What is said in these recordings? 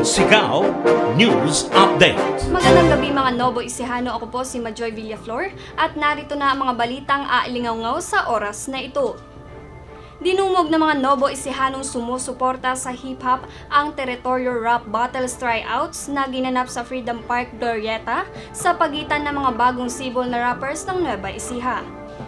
Sigaw News Update. Magandang gabi mga Novo Ecijano, ako po si Majoy Villaflor at narito na ang mga balitang aalingaw-ngaw sa oras na ito. Dinumog ng mga Novo Ecijhanong sumusuporta sa hip-hop ang Territorio Rap Battles tryouts na ginanap sa Freedom Park, Glorieta sa pagitan ng mga bagong sibol na rappers ng Nueva Ecija.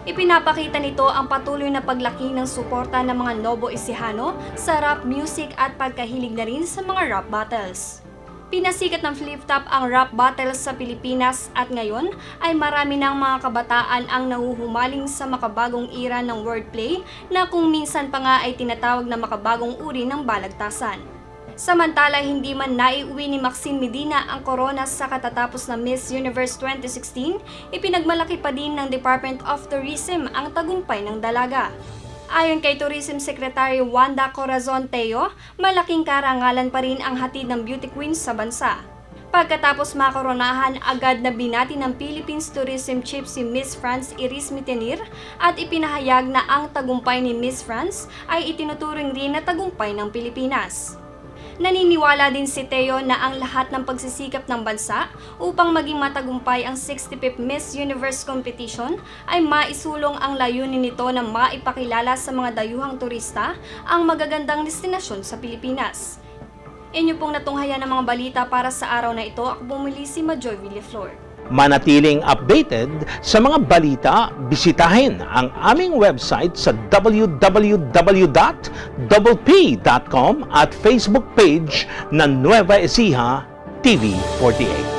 Ipinapakita nito ang patuloy na paglaki ng suporta ng mga Novo Ecijano sa rap music at pagkahilig na rin sa mga rap battles. Pinasikat ng Flip Top ang rap battles sa Pilipinas at ngayon ay marami ng mga kabataan ang nahuhumaling sa makabagong era ng wordplay na kung minsan pa nga ay tinatawag na makabagong uri ng balagtasan. Samantala, hindi man naiuwi ni Maxine Medina ang corona sa katatapos na Miss Universe 2016, ipinagmalaki pa din ng Department of Tourism ang tagumpay ng dalaga. Ayon kay Tourism Secretary Wanda Corazon Teo, malaking karangalan pa rin ang hatid ng beauty queens sa bansa. Pagkatapos makoronahan, agad na binati ng Philippines Tourism Chief si Miss France Iris Mitenir at ipinahayag na ang tagumpay ni Miss France ay itinuturing rin na tagumpay ng Pilipinas. Naniniwala din si Teo na ang lahat ng pagsisikap ng bansa upang maging matagumpay ang 65th Miss Universe competition ay maisulong ang layunin nito na maipakilala sa mga dayuhang turista ang magagandang destinasyon sa Pilipinas. Inyo pong natunghayan ng mga balita para sa araw na ito. Ako bumili si Majoy Villaflor. Manatiling updated sa mga balita, bisitahin ang aming website sa www.doublepay.com at Facebook page ng Nueva Ecija TV48.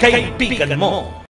Kaibigan mo